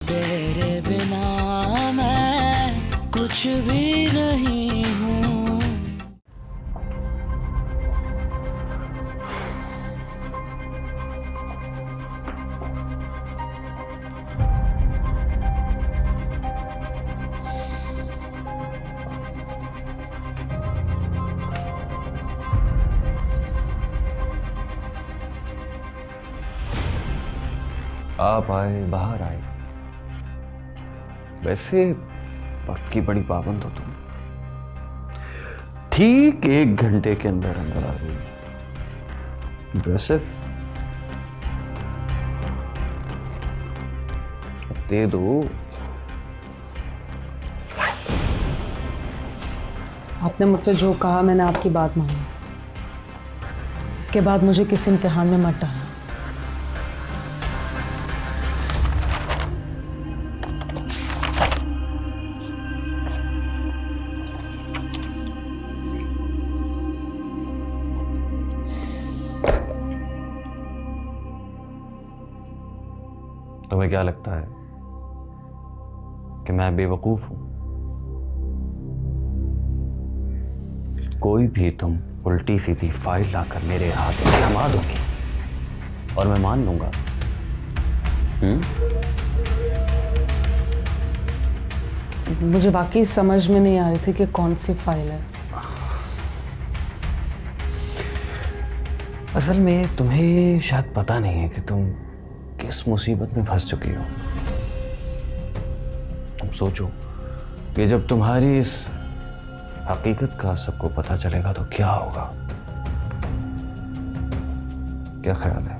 तेरे बिना मैं कुछ भी नहीं हूँ। आप आए, बाहर आए। वैसे वक्त की बड़ी पाबंद हो तुम। ठीक 1 घंटे के अंदर अंदर आ गई। इम्प्रेसिव। दे दो। आपने मुझसे जो कहा मैंने आपकी बात मानी। इसके बाद मुझे किसी इम्तिहान में मत डालना। तुम्हें क्या लगता है कि मैं बेवकूफ हूं? कोई भी तुम उल्टी सीधी फाइल लाकर मेरे हाथ में थमा दोगी और मैं मान लूंगा। मुझे वाकई समझ में नहीं आ रही थी कि कौन सी फाइल है। असल में तुम्हें शायद पता नहीं है कि तुम किस मुसीबत में फंस चुकी हो। तुम सोचो कि जब तुम्हारी इस हकीकत का सबको पता चलेगा तो क्या होगा। क्या ख्याल है?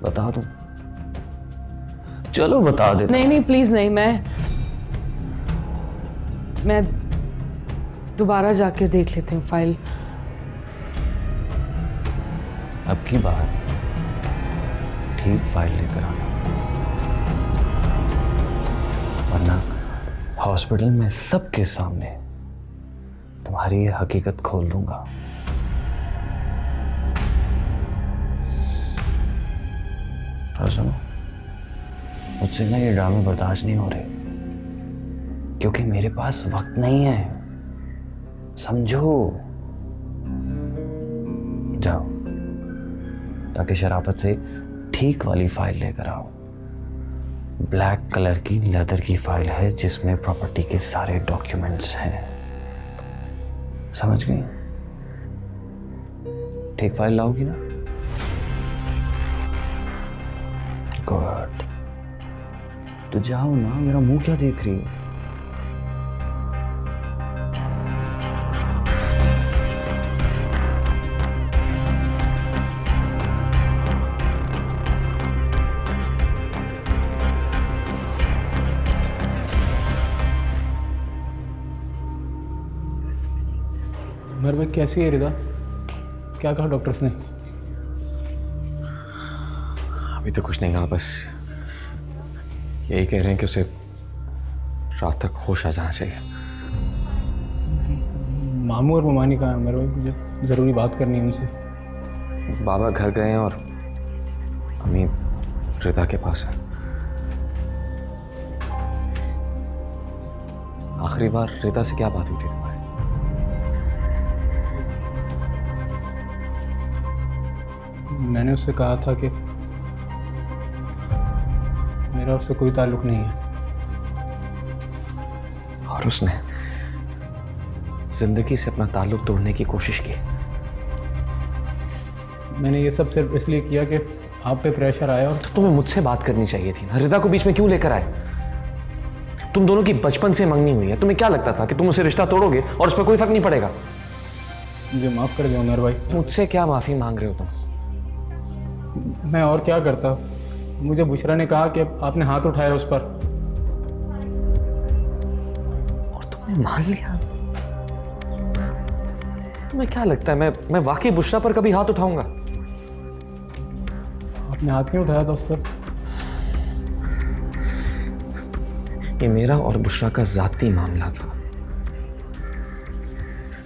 बता दूं? चलो बता दे। नहीं नहीं प्लीज नहीं। मैं दोबारा जाके देख लेती हूँ फाइल। अब की बार ठीक फाइल लेकर आना, वरना हॉस्पिटल में सबके सामने तुम्हारी ये हकीकत खोल दूंगा। और सुनो, मुझसे ना ये ड्रामे बर्दाश्त नहीं हो रहे, क्योंकि मेरे पास वक्त नहीं है। समझो। जाओ, ताकि शराफत से ठीक वाली फाइल लेकर आओ। ब्लैक कलर की लेदर की फाइल है जिसमें प्रॉपर्टी के सारे डॉक्यूमेंट्स हैं। समझ गई? ठीक फाइल लाओगी ना? गुड। तो जाओ ना, मेरा मुंह क्या देख रही हो? उमर भाई कैसी है रिदा? क्या कहा डॉक्टर्स ने? अभी तो कुछ नहीं कहा, बस यही कह रहे हैं कि उसे रात तक होश आ जाना चाहिए। मामू और ममानी कहाँ है उमर भाई? मुझे ज़रूरी बात करनी है उनसे। बाबा घर गए हैं और अम्मी रिदा के पास है। आखिरी बार रिदा से क्या बात हुई थी तुम्हारी? मैंने उससे कहा था कि मेरा उससे कोई ताल्लुक नहीं है। और उसने जिंदगी से अपना ताल्लुक तोड़ने की कोशिश की। मैंने ये सब सिर्फ इसलिए किया कि आप पे प्रेशर आया। और तो तुम्हें मुझसे बात करनी चाहिए थी ना। रिदा को बीच में क्यों लेकर आए? तुम दोनों की बचपन से मंगनी हुई है। तुम्हें क्या लगता था कि तुम उसे रिश्ता तोड़ोगे और उस पर कोई फर्क नहीं पड़ेगा? मुझे माफ़ कर दो उमर भाई। मुझसे क्या माफी मांग रहे हो तुम? मैं और क्या करता? मुझे बुशरा ने कहा कि आपने हाथ उठाया उस पर। और तुमने मान लिया? तुम्हें क्या लगता है मैं वाकई बुशरा पर कभी हाथ उठाऊंगा? आपने हाथ नहीं उठाया था उस पर। ये मेरा और बुशरा का जाती मामला था।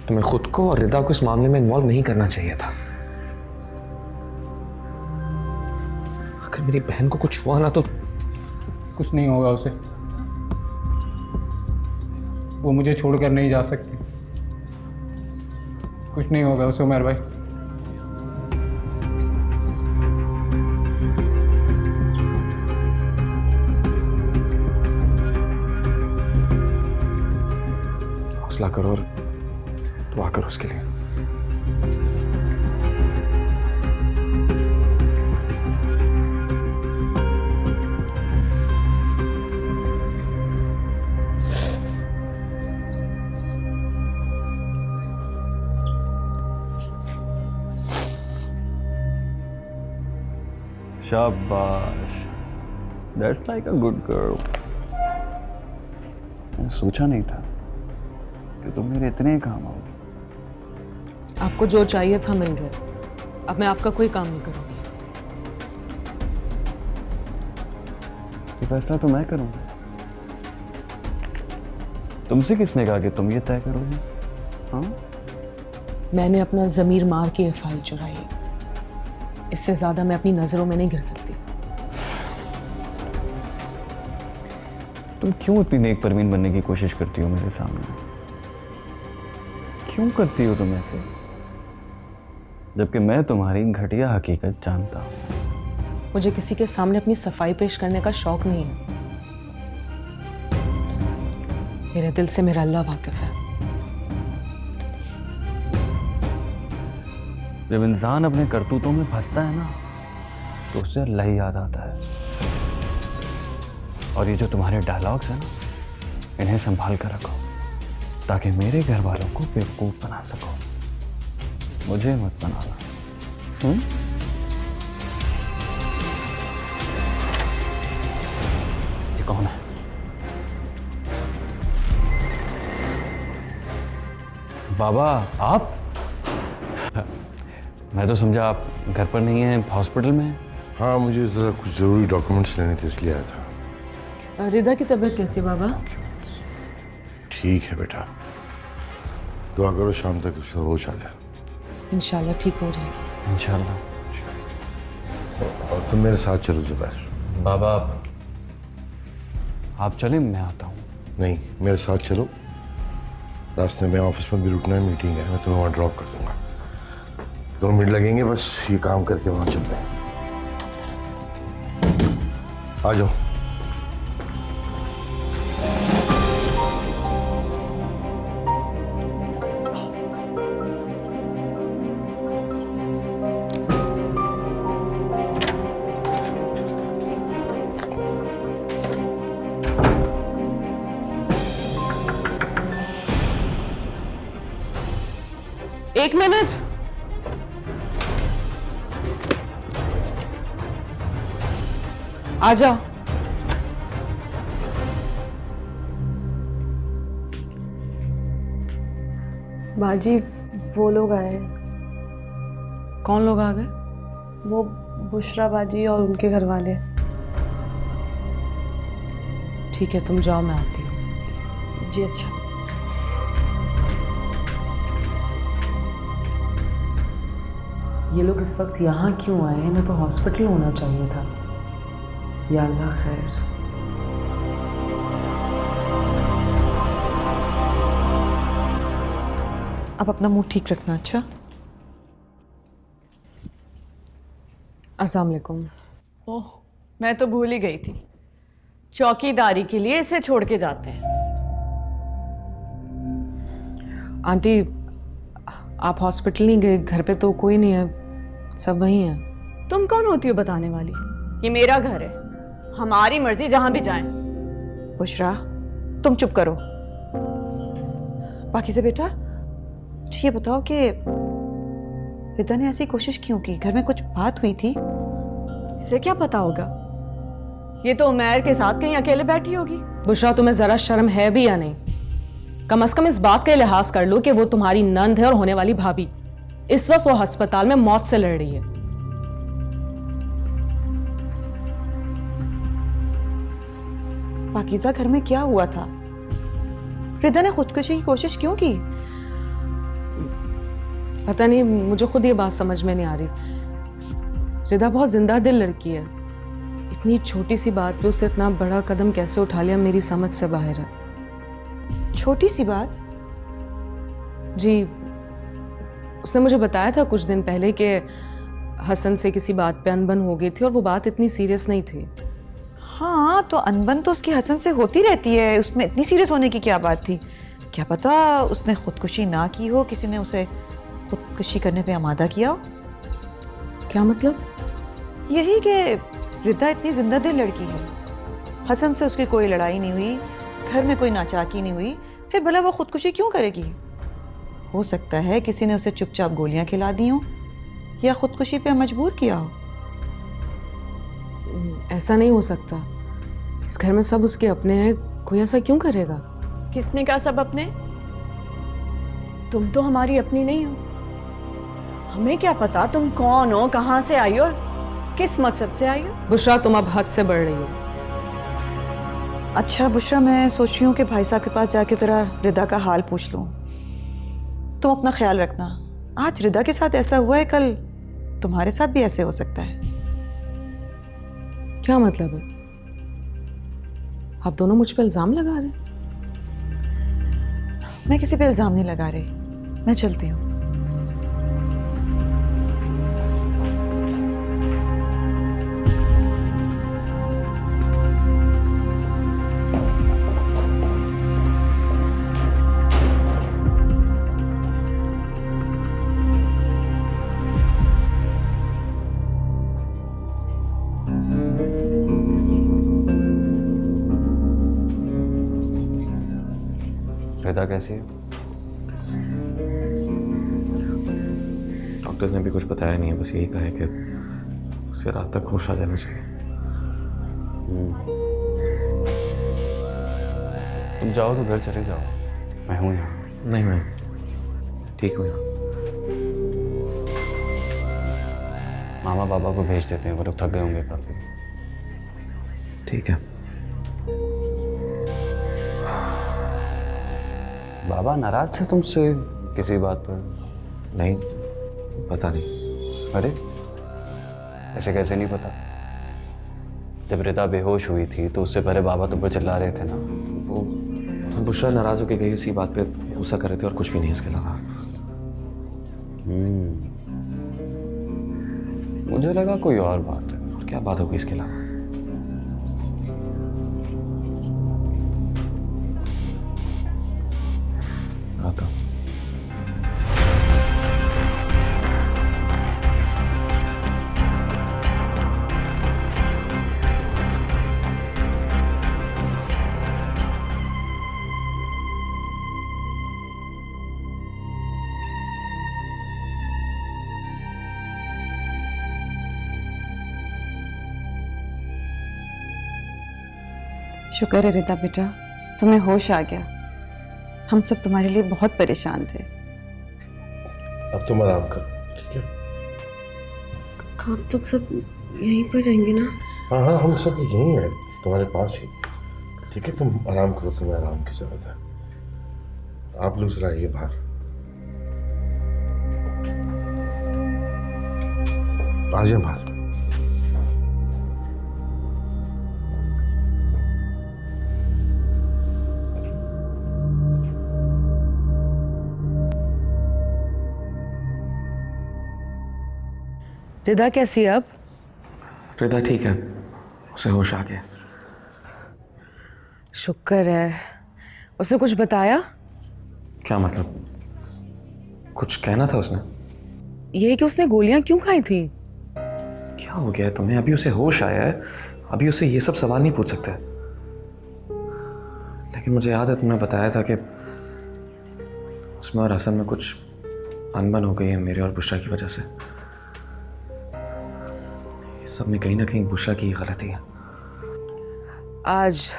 तुम्हें खुद को और रिदा को इस मामले में इन्वॉल्व नहीं करना चाहिए था। अगर मेरी बहन को कुछ हुआ ना तो कुछ नहीं होगा उसे। वो मुझे छोड़कर नहीं जा सकती। कुछ नहीं होगा उसे उमर भाई। हौसला करो और दुआ करो उसके लिए। शाबाश, that's like a good girl. मैंने सोचा नहीं था कि तुम मेरे इतने काम आओगे। आपको जो चाहिए था मिल गया। अब मैं आपका कोई काम नहीं करूँगी। ये फैसला तो मैं करूँगा। तुमसे किसने कहा कि तुम ये तय करोगे? हाँ, मैंने अपना ज़मीर मार के ये फाइल चुराई है। इससे ज्यादा मैं अपनी नजरों में नहीं गिर सकती। तुम क्यों इतनी नेक परवीन बनने की कोशिश करती हो मेरे सामने? क्यों करती हो तुम ऐसे, जबकि मैं तुम्हारी घटिया हकीकत जानता हूं। मुझे किसी के सामने अपनी सफाई पेश करने का शौक नहीं है। मेरे दिल से मेरा अल्लाह वाकिफ है। जब इंसान अपने करतूतों में फंसता है ना, तो उससे अल्लाह ही याद आता है। और ये जो तुम्हारे डायलॉग्स हैं ना, इन्हें संभाल कर रखो, ताकि मेरे घर वालों को बेवकूफ बना सको। मुझे मत बनाना। ये कौन है? बाबा आप? मैं तो समझा आप घर पर नहीं हैं, हॉस्पिटल में हैं। हाँ, मुझे ज़रा कुछ ज़रूरी डॉक्यूमेंट्स लेने थे, इसलिए आया था। रिदा की तबीयत कैसी बाबा? ठीक है बेटा, दुआ करो शाम तक उसे होश आ जाए। इंशाल्लाह ठीक हो जाएगी। इंशाल्लाह। और तुम मेरे साथ चलो जुबैर। बाबा आप चलें, मैं आता हूँ। नहीं, मेरे साथ चलो। रास्ते में ऑफिस में भी रुकना है, मीटिंग है, मैं तुम्हें वहाँ ड्रॉप कर दूंगा। 2 मिनट लगेंगे बस, ये काम करके वहाँ चलते हैं। आ जाओ। एक मिनट। आजा। बाजी, वो लोग आए हैं। कौन लोग आ गए? वो बुशरा बाजी और उनके घर वाले। ठीक है, तुम जाओ, मैं आती हूँ। जी अच्छा। ये लोग इस वक्त यहाँ क्यों आए हैं? इन्हें तो हॉस्पिटल होना चाहिए था। या अल्लाह खैर। अब अपना मुंह ठीक रखना। अच्छा, अस्सलाम वालेकुम। ओह, मैं तो भूल ही गई थी। चौकीदारी के लिए इसे छोड़ के जाते हैं। आंटी, आप हॉस्पिटल नहीं गए? घर पे तो कोई नहीं है, सब वहीं हैं। तुम कौन होती हो बताने वाली? ये मेरा घर है, हमारी मर्जी, जहां भी जाएं। बुशरा, तुम चुप करो। बाकी से बेटा, ये बताओ कि रिदा ने ऐसी कोशिश क्यों की? घर में कुछ बात हुई थी? इसे क्या पता होगा? ये तो उमैर के साथ कहीं अकेले बैठी होगी। बुशरा, तुम्हें जरा शर्म है भी या नहीं? कम से कम इस बात का लिहाज कर लो कि वो तुम्हारी नंद है और होने वाली भाभी। इस वक्त वो अस्पताल में मौत से लड़ रही है। पाकीज़ा, घर में क्या हुआ था? रिदा ने खुदकुशी की कोशिश क्यों की? पता नहीं, मुझे खुद ये बात समझ में नहीं आ रही। रिदा बहुत जिंदा दिल लड़की है। इतनी छोटी सी बात पे उसने इतना बड़ा कदम कैसे उठा लिया, मेरी समझ से बाहर है। छोटी सी बात? जी, उसने मुझे बताया था कुछ दिन पहले कि हसन से किसी बात पे अनबन हो गई थी और वो बात इतनी सीरियस नहीं थी। हाँ, तो अनबन तो उसकी हसन से होती रहती है, उसमें इतनी सीरियस होने की क्या बात थी? क्या पता उसने खुदकुशी ना की हो, किसी ने उसे खुदकुशी करने पे आमादा किया हो। क्या मतलब? यही कि रिदा इतनी जिंदा दिल लड़की है, हसन से उसकी कोई लड़ाई नहीं हुई, घर में कोई नाचाकी नहीं हुई, फिर भला वो खुदकुशी क्यों करेगी? हो सकता है किसी ने उसे चुपचाप गोलियां खिला दी हो या खुदकुशी पे मजबूर किया हो। ऐसा नहीं हो सकता, इस घर में सब उसके अपने हैं, कोई ऐसा क्यों करेगा? किसने कहा सब अपने? तुम तो हमारी अपनी नहीं हो। हमें क्या पता तुम कौन हो, कहाँ से आई हो और किस मकसद से आई हो। बुशरा, तुम अब हद से बढ़ रही हो। अच्छा बुशरा, मैं सोच रही हूँ कि भाई साहब के पास जाके ज़रा रिदा का हाल पूछ लूँ। तुम अपना ख्याल रखना। आज रिदा के साथ ऐसा हुआ है, कल तुम्हारे साथ भी ऐसे हो सकता है। क्या मतलब है? आप दोनों मुझ पे इल्जाम लगा रहे हैं? मैं किसी पे इल्जाम नहीं लगा रही, मैं चलती हूँ। रिदा कैसी है? डॉक्टर्स ने भी कुछ बताया नहीं है, बस यही कहा है कि उसे रात तक होश आ जाना चाहिए। तुम जाओ तो घर चले जाओ, मैं हूँ यहाँ। नहीं, मैं ठीक हूँ यहाँ। मामा बाबा को भेज देते हैं, वो लोग थक गए होंगे काफी। ठीक है। बाबा नाराज थे तुमसे किसी बात पर? नहीं, पता नहीं। अरे ऐसे कैसे नहीं पता? जब रिदा बेहोश हुई थी तो उससे पहले बाबा तुम पर चिल्ला रहे थे ना। वो बुशरा नाराज होकर गई, उसी बात पे गुस्सा कर रहे थे और कुछ भी नहीं इसके अलावा। मुझे लगा कोई और बात है। और क्या बात होगी इसके अलावा? आता हूँ। शुक्र है रिदा बेटा, तुम्हें होश आ गया। हम सब तुम्हारे लिए बहुत परेशान थे। अब तुम आराम करो, ठीक है? आप लोग सब यहीं पर रहेंगे ना? हाँ हाँ, हम सब यहीं हैं, तुम्हारे पास ही। ठीक है, तुम आराम करो, तुम्हें आराम की जरूरत है। आप लोग जरा आइए बाहर। आ जाए बाहर। रिदा कैसी है अब? रिदा ठीक है, उसे होश आ गया। शुक्र है। उसने कुछ बताया? क्या मतलब? कुछ कहना था उसने? यही कि उसने गोलियां क्यों खाई थी? क्या हो गया है तुम्हें? अभी उसे होश आया है, अभी उसे ये सब सवाल नहीं पूछ सकते। लेकिन मुझे याद है तुमने बताया था कि उसमें और हसन में कुछ अनबन हो गई है मेरे और बुशरा की वजह से। इस सब में कहीं ना कहीं बुशरा की गलती है। आज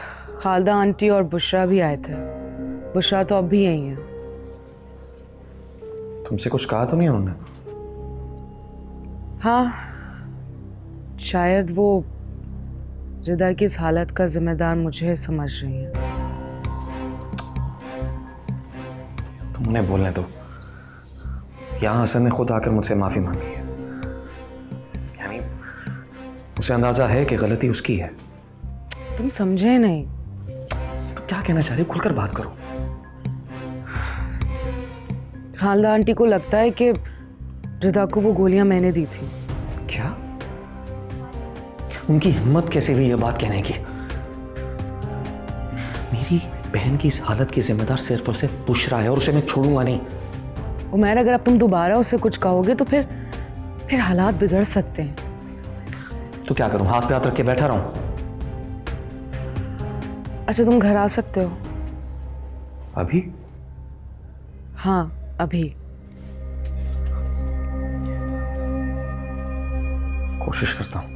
खालदा आंटी और बुशरा भी आए थे। बुशरा तो अब भी यही है। तुमसे कुछ कहा तो नहीं उन्होंने? हाँ, शायद वो रिदा की इस हालत का जिम्मेदार मुझे समझ रही है। तुम उन्हें बोलने दो। यहाँ हसन ने खुद आकर मुझसे माफी मांगी है। यानी उसे अंदाजा है कि गलती उसकी है। तुम समझे नहीं। तुम क्या कहना चाह रही हो? खुलकर बात करो। खालदा आंटी को लगता है कि रिदा को वो गोलियां मैंने दी थी। क्या? उनकी हिम्मत कैसे हुई यह बात कहने की? मेरी बहन की इस हालत की जिम्मेदार सिर्फ और सिर्फ बुशरा है और उसे मैं छोड़ूंगा नहीं। उमैर, अगर अब तुम दोबारा उसे कुछ कहोगे तो फिर हालात बिगड़ सकते हैं। तो क्या करूं? हाथ पे हाथ रख के बैठा रहूं? अच्छा, तुम घर आ सकते हो? अभी? हाँ, अभी। कोशिश करता हूं।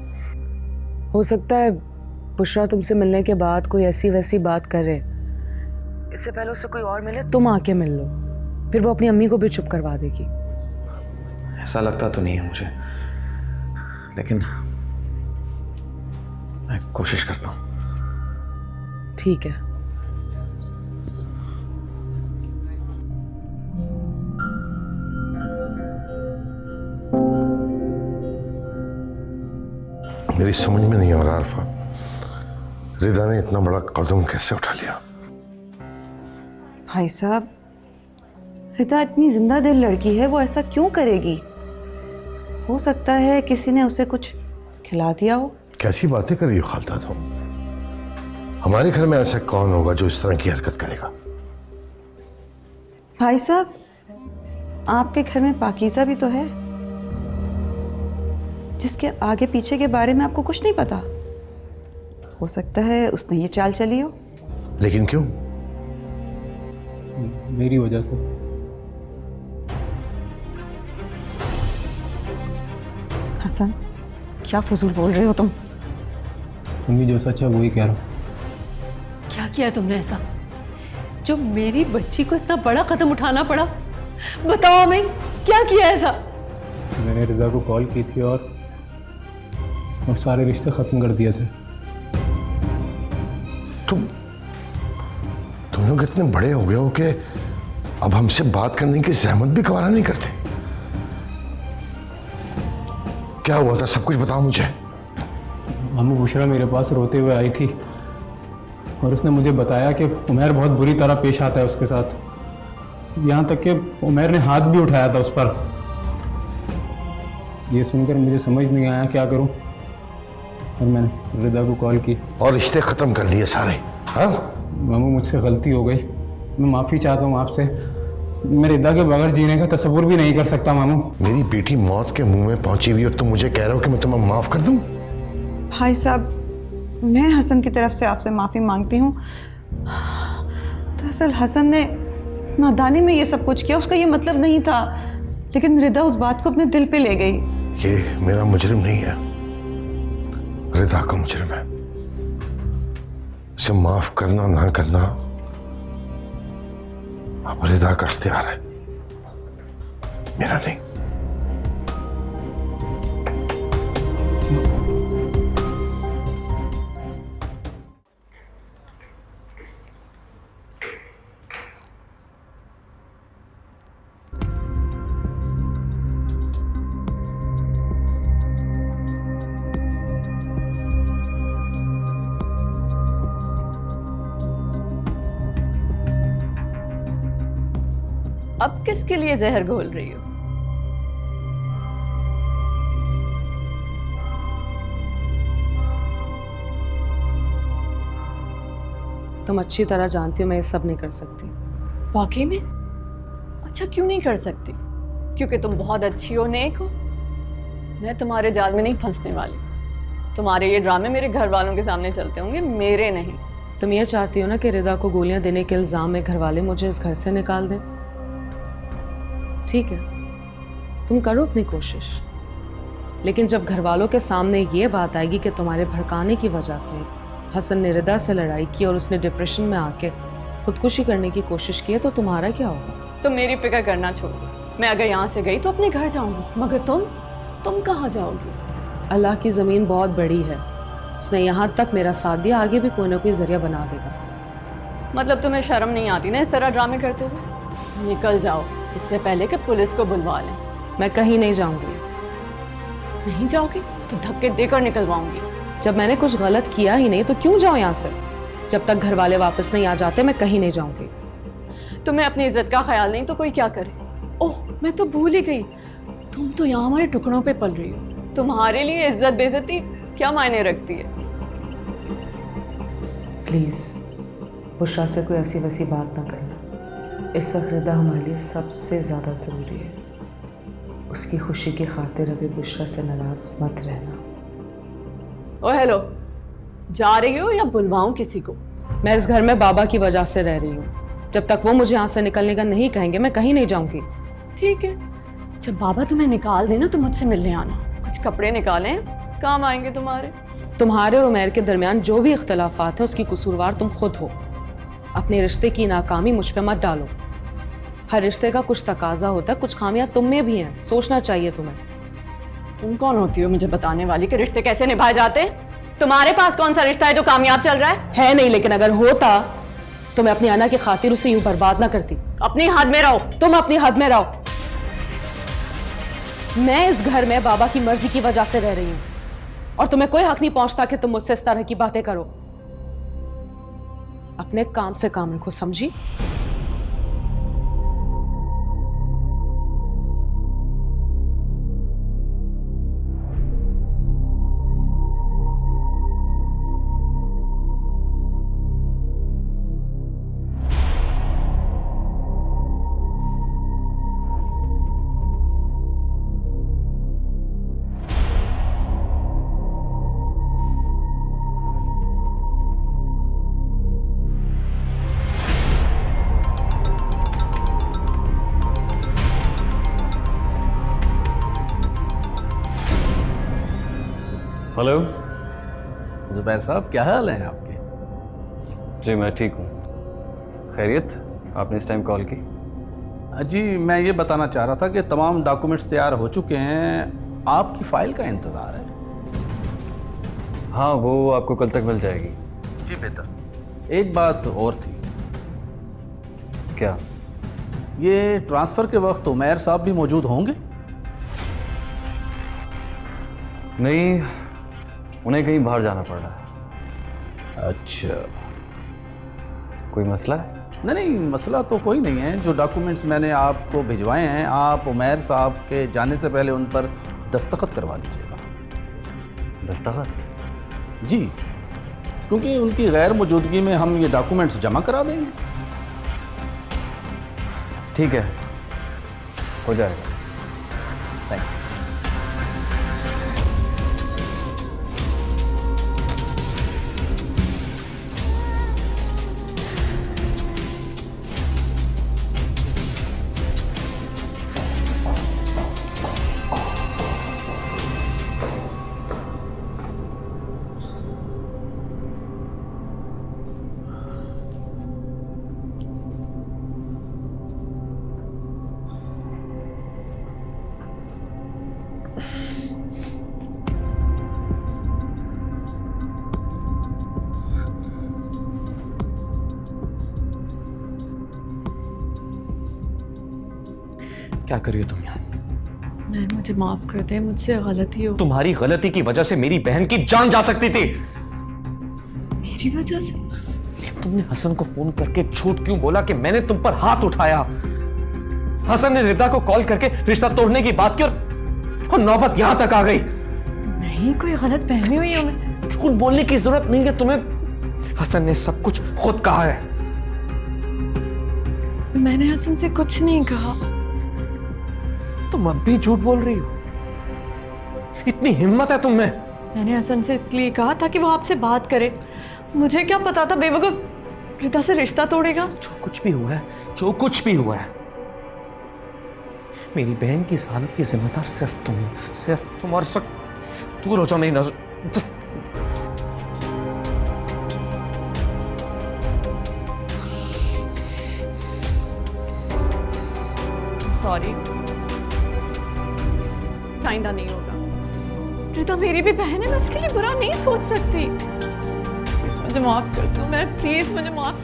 हो सकता है बुशरा तुमसे मिलने के बाद कोई ऐसी वैसी बात करे, इससे पहले उसे कोई और मिले, तुम आके मिल लो, फिर वो अपनी अम्मी को भी चुप करवा देगी। ऐसा लगता तो नहीं है मुझे, लेकिन मैं कोशिश करता हूं। ठीक है। मेरी समझ में नहीं आ रहा अल्फा, रिदा ने इतना बड़ा कदम कैसे उठा लिया? भाई साहब, रिदा इतनी जिंदा दिल लड़की है, वो ऐसा क्यों करेगी? हो सकता है किसी ने उसे कुछ खिला दिया हो। कैसी बातें कर रही हो खालदा तुम? हमारे घर में ऐसा कौन होगा जो इस तरह की हरकत करेगा? भाई साहब, आपके घर में पाकीज़ा भी तो है, जिसके आगे पीछे के बारे में आपको कुछ नहीं पता। हो सकता है उसने ये चाल चली हो। लेकिन क्यों? मेरी वजह से। हसन, क्या फजूल बोल रहे हो तुम? मम्मी, जो सच है वही कह रहा हूँ। क्या किया तुमने ऐसा जो मेरी बच्ची को इतना बड़ा कदम उठाना पड़ा? बताओ हमें, क्या किया ऐसा? मैंने रिदा को कॉल की थी और सारे रिश्ते खत्म कर दिए थे। तुम लोग इतने बड़े हो गए हो कि अब हमसे बात करने की जहमत भी गवारा नहीं करते। क्या हुआ था? सब कुछ बताओ मुझे। अम्मू बुशरा मेरे पास रोते हुए आई थी और उसने मुझे बताया कि उमैर बहुत बुरी तरह पेश आता है उसके साथ, यहाँ तक कि उमैर ने हाथ भी उठाया था उस पर। ये सुनकर मुझे समझ नहीं आया क्या करूं, और मैंने रिदा को कॉल की। और रिश्ते खत्म कर दिए सारे? हाँ मामू, मुझसे गलती हो गई, मैं माफ़ी चाहता हूँ आपसे। मैं रिदा के बगैर जीने का तसव्वुर भी नहीं कर सकता मामू। मेरी बेटी मौत के मुंह में पहुंची हुई और तुम मुझे कह रहे हो कि मैं तुम्हें माफ कर दूं? भाई साहब, मैं हसन की तरफ से आपसे माफ़ी मांगती हूँ। दरअसल हसन ने नादानी में ये सब कुछ किया, उसका ये मतलब नहीं था, लेकिन रिदा उस बात को अपने दिल पे ले गई। ये मेरा मुजरिम नहीं है, रिदा का मुजरिम है। इसे माफ करना ना करना अब रिदा का इख्तियार है, मेरा नहीं। अब किसके लिए जहर घोल रही हो? तुम अच्छी तरह जानती हो मैं ये सब नहीं कर सकती। वाकई में? अच्छा, क्यों नहीं कर सकती? क्योंकि तुम बहुत अच्छी हो, नेक हो। मैं तुम्हारे जाल में नहीं फंसने वाली। तुम्हारे ये ड्रामे मेरे घर वालों के सामने चलते होंगे, मेरे नहीं। तुम ये चाहती हो ना कि रिदा को गोलियां देने के इल्जाम में घर वाले मुझे इस घर से निकाल दें? ठीक है, तुम करो अपनी कोशिश, लेकिन जब घर वालों के सामने ये बात आएगी कि तुम्हारे भड़काने की वजह से हसन ने रिदा से लड़ाई की और उसने डिप्रेशन में आके खुदकुशी करने की कोशिश की है, तो तुम्हारा क्या होगा? तुम मेरी फिक्र करना छोड़ दो। मैं अगर यहाँ से गई तो अपने घर जाऊंगी, मगर तुम कहाँ जाओगी? अल्लाह की ज़मीन बहुत बड़ी है, उसने यहाँ तक मेरा साथ दिया, आगे भी कोई ना कोई जरिया बना देगा। मतलब तुम्हें शर्म नहीं आती ना इस तरह ड्रामे करते हुए? निकल जाओ इससे पहले कि पुलिस को बुलवा लें। मैं कहीं नहीं जाऊंगी। नहीं जाओगी तो धक्के देकर निकलवाऊंगी। जब मैंने कुछ गलत किया ही नहीं तो क्यों जाऊं यहाँ से? जब तक घर वाले वापस नहीं आ जाते मैं कहीं नहीं जाऊंगी। तुम्हें अपनी इज्जत का ख्याल नहीं तो कोई क्या करे? ओह, मैं तो भूल ही गई, तुम तो यहाँ हमारे टुकड़ों पे पल रही हो। तुम्हारे लिए इज्जत बेइज्जती क्या मायने रखती है? प्लीज़ बुशरा से कोई ऐसी वैसी बात ना करना। इस वक्त रिदा हमारे लिए सबसे ज़्यादा ज़रूरी है। उसकी खुशी की खातिर अभी बुशरा से नाराज़ मत रहना। ओ हेलो, जा रही हो या बुलवाऊं किसी को? मैं इस घर में बाबा की वजह से रह रही हूँ। जब तक वो मुझे यहाँ से निकलने का नहीं कहेंगे मैं कहीं नहीं जाऊंगी। ठीक है, जब बाबा तुम्हें निकाल देना तो मुझसे मिलने आना। कुछ कपड़े निकालें, काम आएंगे तुम्हारे। तुम्हारे और उमैर के दरमियान जो भी इख्तलाफात है उसकी कसूरवार तुम खुद हो। अपने रिश्ते की नाकामी मुझ पे मत डालो। हर रिश्ते का कुछ तकाजा होता है, कुछ खामियां तुम में भी हैं। सोचना चाहिए तुम्हें। तुम कौन होती हो मुझे बताने वाली कि रिश्ते कैसे निभाए जाते? तुम्हारे पास कौन सा रिश्ता है जो कामयाब चल रहा है नहीं, लेकिन अगर होता तो मैं अपनी अना की खातिर उसे यूं बर्बाद ना करती। अपनी हद में रहो। तुम अपनी हद में रहो। मैं इस घर में बाबा की मर्जी की वजह से रह रही हूं और तुम्हें कोई हक नहीं पहुंचता कि तुम मुझसे इस तरह की बातें करो। अपने काम से काम रखो, समझी? हेलो जुबैर साहब, क्या हाल है आपके? जी मैं ठीक हूँ। खैरियत? आपने इस टाइम कॉल की? जी मैं ये बताना चाह रहा था कि तमाम डॉक्यूमेंट्स तैयार हो चुके हैं, आपकी फ़ाइल का इंतज़ार है। हाँ, वो आपको कल तक मिल जाएगी। जी बेहतर। एक बात और थी। क्या? ये ट्रांसफ़र के वक्त उमैर साहब भी मौजूद होंगे? नहीं, उन्हें कहीं बाहर जाना पड़ रहा है। अच्छा, कोई मसला है? नहीं, मसला तो कोई नहीं है। जो डॉक्यूमेंट्स मैंने आपको भिजवाए हैं, आप उमैर साहब के जाने से पहले उन पर दस्तखत करवा दीजिएगा। दस्तखत? जी, क्योंकि उनकी गैर मौजूदगी में हम ये डॉक्यूमेंट्स जमा करा देंगे। ठीक है, हो जाएगा। Thank you. क्या कर रही हो तुम यहाँ? मैं, मुझे माफ कर दे, मुझसे गलती हो। तुम्हारी गलती की वजह से मेरी बहन की जान जा सकती थी। मेरी वजह से? तुमने हसन को फोन करके झूठ क्यों बोला कि मैंने तुम पर हाथ उठाया? हसन ने रिदा को कॉल करके रिश्ता तोड़ने की बात की और नौबत यहां तक आ गई। नहीं, कोई गलत फहमी हुई है। मैं झूठ बोलने की जरूरत नहीं है तुम्हें। हसन ने सब कुछ खुद कहा है। मैंने हसन से कुछ नहीं कहा। तुम अब भी झूठ बोल रही हो? इतनी हिम्मत है तुम में? मैंने हसन से इसलिए कहा था कि वो आपसे बात करे। मुझे क्या पता था बेवकूफ रिदा से रिश्ता तोड़ेगा। जो कुछ भी हुआ है, जो कुछ भी हुआ है, मेरी बहन की इस हालत की जिम्मेदार सिर्फ तुम हो। सिर्फ तुम। और सिर्फ दूर हो जाओ मेरी नजर। सॉरी, आइंदा नहीं होगा। रिदा मेरी भी बहन है, मैं उसके लिए बुरा नहीं सोच सकती। प्लीज मुझे माफ कर दो। मैं, प्लीज मुझे माफ।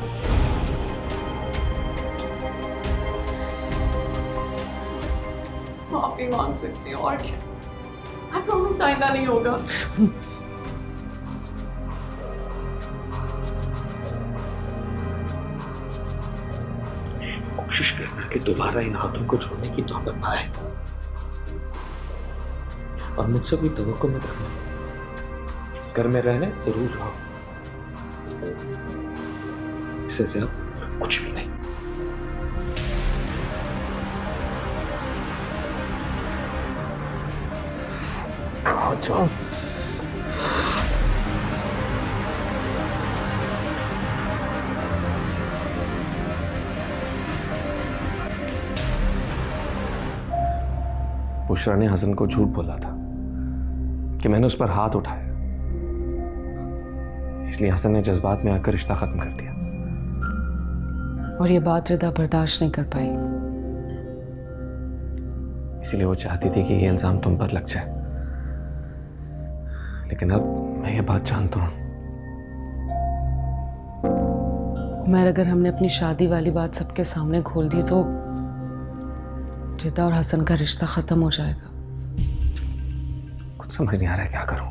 माफी मांग सकती हूँ और क्या। आई प्रॉमिस आइंदा नहीं होगा। कोशिश करना कि दोबारा इन हाथों को छोड़ने की तौबत ना आए, और मुझसे कोई तवक्को मत रखना। इस घर में रहने जरूर रहो, इससे ज्यादा कुछ भी नहीं। कहाँ जाऊं? बुशरा ने हसन को झूठ बोला था कि मैंने उस पर हाथ उठाया, इसलिए हसन ने जज्बात में आकर रिश्ता खत्म कर दिया। और ये बात रिदा बर्दाश्त नहीं कर पाई, इसलिए वो चाहती थी कि ये इल्जाम तुम पर लग जाए। लेकिन अब मैं ये बात जानता हूं, उमर, अगर हमने अपनी शादी वाली बात सबके सामने खोल दी तो रिदा और हसन का रिश्ता खत्म हो जाएगा। कुछ समझ नहीं आ रहा है क्या करूं।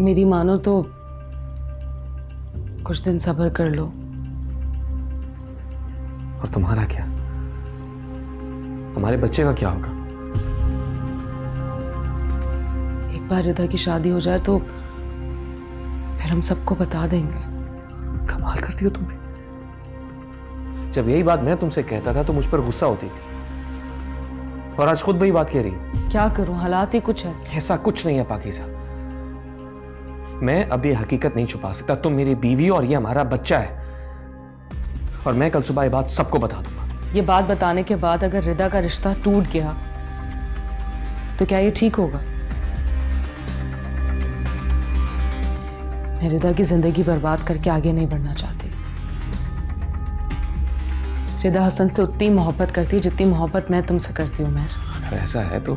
मेरी मानो तो कुछ दिन सब्र कर लो। और तुम्हारा क्या? हमारे बच्चे का क्या होगा? एक बार रिदा की शादी हो जाए तो फिर हम सबको बता देंगे। कमाल करती हो तुम भी। जब यही बात मैं तुमसे कहता था तो मुझ पर गुस्सा होती थी, और आज खुद वही बात कह रही है। क्या करूं, हालात ही कुछ ऐसे। ऐसा कुछ नहीं है पाकीज़ा, मैं अब ये हकीकत नहीं छुपा सकता। तुम मेरी बीवी और ये हमारा बच्चा है, और मैं कल सुबह ये बात सबको बता दूंगा। ये बात बताने के बाद अगर रिदा का रिश्ता टूट गया तो क्या ये ठीक होगा? मैं रिदा की जिंदगी बर्बाद करके आगे नहीं बढ़ना चाहती। रिदा हसन से उतनी मोहब्बत करती जितनी मोहब्बत मैं तुमसे करती हूँ। मैं अगर ऐसा है तो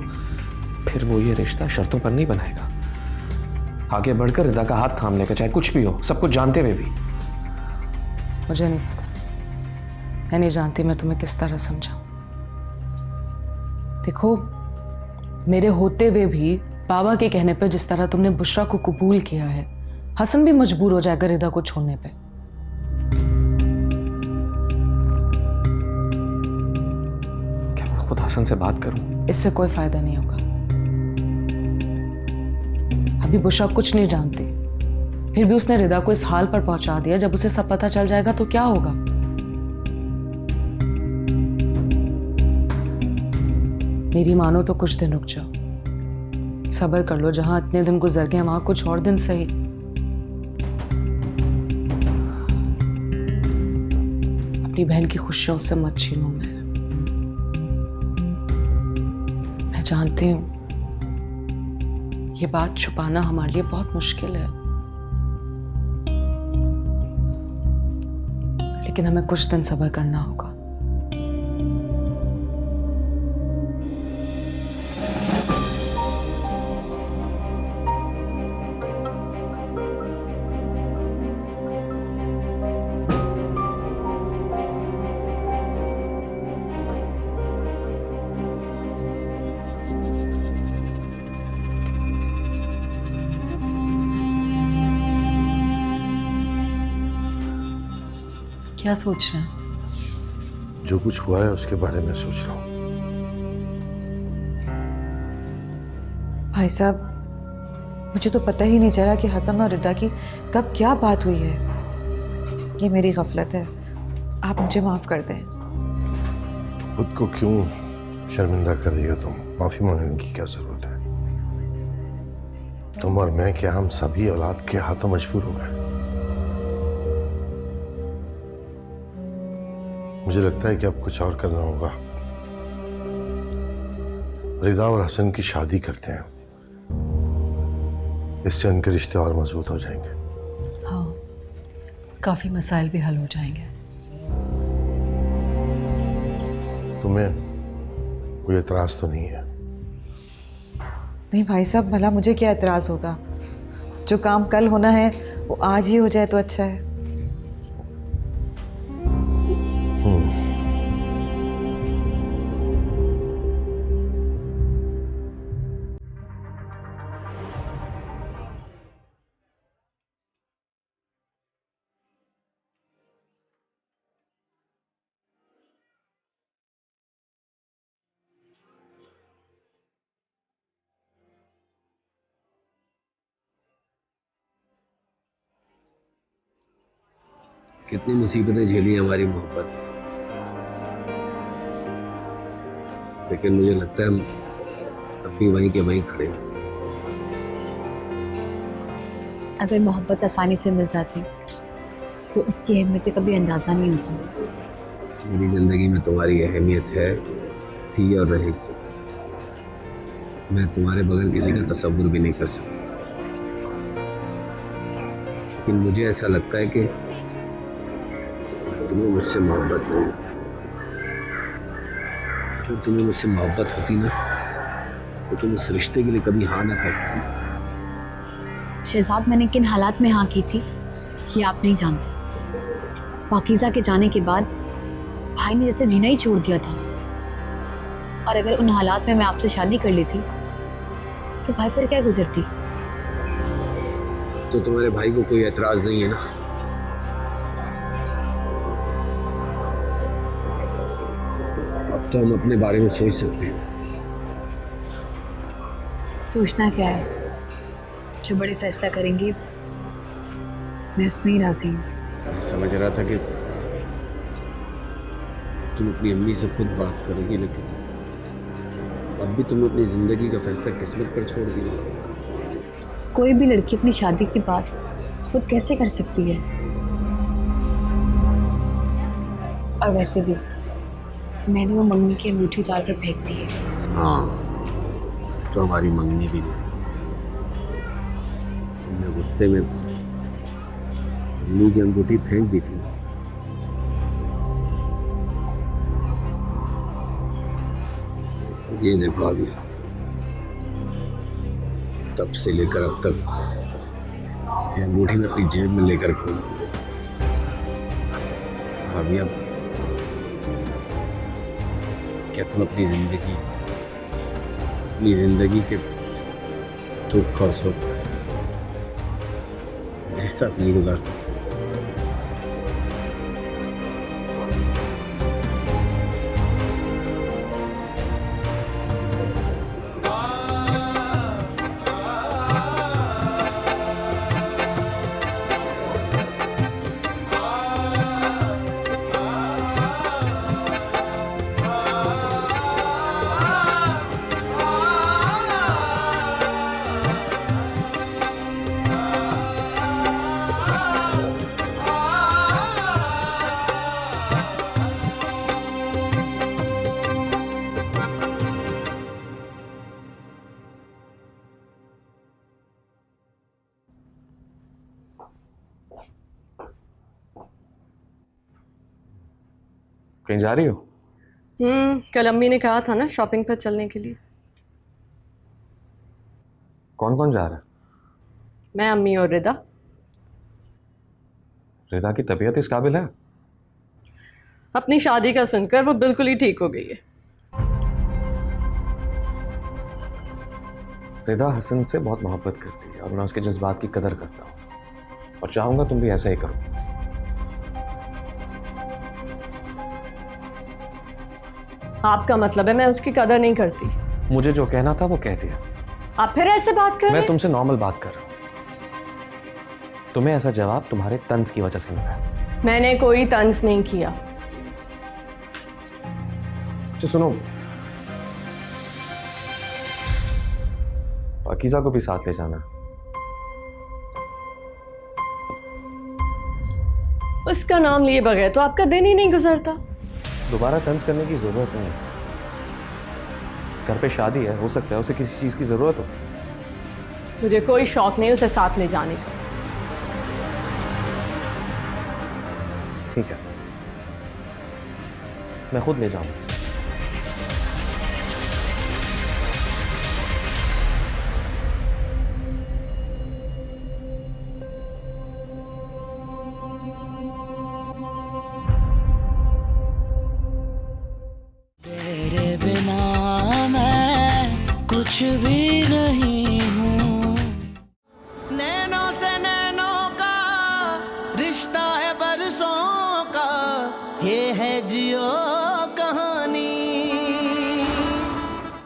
फिर वो ये रिश्ता शर्तों पर नहीं बनाएगा, आगे बढ़कर रिदा का हाथ थाम लेगा, चाहे कुछ भी हो, सब कुछ जानते हुए भी। मुझे नहीं पता, मैं नहीं जानती मैं तुम्हें किस तरह समझाऊं। देखो, मेरे होते हुए भी बाबा के कहने पर जिस तरह तुमने बुशरा को कबूल किया है, हसन भी मजबूर हो जाएगा रिदा को छोड़ने पे। क्या मैं खुद हसन से बात करूं? इससे कोई फायदा नहीं होगा। अभी बुशरा कुछ नहीं जानती, फिर भी उसने रिदा को इस हाल पर पहुंचा दिया। जब उसे सब पता चल जाएगा तो क्या होगा? मेरी मानो तो कुछ दिन रुक जाओ, सब्र कर लो। जहां इतने दिन गुजर गए वहां कुछ और दिन सही। अपनी बहन की खुशियों से मत छीनो। मैं जानती हूं ये बात छुपाना हमारे लिए बहुत मुश्किल है, लेकिन हमें कुछ दिन सब्र करना होगा। क्या सोच रहे हैं? जो कुछ हुआ है उसके बारे में सोच रहा हूँ। भाई साहब, मुझे तो पता ही नहीं चला कि हसन और रिदा की कब क्या बात हुई है। ये मेरी गफलत है, आप मुझे माफ़ कर दें। खुद को क्यों शर्मिंदा कर रही हो तुम? माफ़ी मांगने की क्या ज़रूरत है? तुम और मैं क्या, हम सभी औलाद के हाथों मजबूर हो गए। मुझे लगता है कि अब कुछ और करना होगा। रिदा और हसन की शादी करते हैं, इससे उनके रिश्ते और मजबूत हो जाएंगे। हाँ, काफ़ी मसाइल भी हल हो जाएंगे। तुम्हें कोई एतराज़ तो नहीं है? नहीं भाई साहब, भला मुझे क्या एतराज़ होगा? जो काम कल होना है वो आज ही हो जाए तो अच्छा है। कितनी मुसीबतें झेली हमारी मोहब्बत, लेकिन मुझे लगता है हम अब भी वहीं के वहीं खड़े हैं। अगर मोहब्बत आसानी से मिल जाती तो उसकी अहमियत कभी अंदाज़ा नहीं होता। मेरी जिंदगी में तुम्हारी अहमियत है, थी और रहेगी। मैं तुम्हारे बगैर किसी का तसव्वुर भी नहीं कर सकता, लेकिन मुझे ऐसा लगता है कि तुम्हें मुझसे मोहब्बत नहीं। तो तुम्हें मुझसे मोहब्बत होती ना तो तुम इस रिश्ते के लिए कभी हाँ ना करती। शहजाद, मैंने किन हालात में हाँ की थी ये आप नहीं जानते। पाकीज़ा के जाने के बाद भाई ने जैसे जीना ही छोड़ दिया था, और अगर उन हालात में मैं आपसे शादी कर लेती तो भाई पर क्या गुजरती। तो तुम्हारे भाई को कोई एतराज नहीं है ना? अब तो हम अपने बारे में सोच सकते हैं। सोचना क्या है, जो बड़े फैसला करेंगे मैं उसमें ही राजी हूँ। मैं समझ रहा था कि तुम अपनी अम्मी से खुद बात करोगी, लेकिन अब भी तुमने अपनी जिंदगी का फैसला किस्मत पर छोड़ दिया। कोई भी लड़की अपनी शादी की बात खुद कैसे कर सकती है? और वैसे भी मैंने वो मंगनी की अंगूठी उतार कर फेंक दी है। हाँ, तो हमारी मंगनी भी नहीं। तुमने गुस्से में मंगनी की अंगूठी फेंक दी थी ना। ये देखो अभी तब से लेकर अब तक ये अंगूठी में अपनी जेब में लेकर घूम। अभी अब क्या तुम अपनी जिंदगी के दुख और सुख मेरे साथ नहीं गुजार सकते? कहीं जा रही हो? कल अम्मी ने कहा था ना शॉपिंग पर चलने के लिए। कौन कौन जा रहा है? मैं, अम्मी और रिदा। रिदा की तबीयत इस काबिल है? अपनी शादी का सुनकर वो बिल्कुल ही ठीक हो गई है। रिदा हसन से बहुत मोहब्बत करती है और मैं उसके जज्बात की कदर करता हूँ और चाहूंगा तुम भी ऐसा ही करो। आपका मतलब है मैं उसकी कदर नहीं करती? मुझे जो कहना था वो कह दिया। आप फिर ऐसे बात कर रहे हैं? मैं तुमसे नॉर्मल बात कर रहा हूँ। तुम्हें ऐसा जवाब तुम्हारे तंज की वजह से मिला है। मैंने कोई तंज नहीं किया। अच्छा सुनो, पाकीज़ा को भी साथ ले जाना। उसका नाम लिए बगैर तो आपका दिन ही नहीं गुजरता। दोबारा तंज करने की जरूरत नहीं। घर पे शादी है, हो सकता है उसे किसी चीज की जरूरत हो। मुझे कोई शौक नहीं उसे साथ ले जाने का। ठीक है, मैं खुद ले जाऊंगा। तेरे बिना मैं कुछ भी नहीं हूँ। नैनों से नैनों का रिश्ता है बरसों का, ये है जियो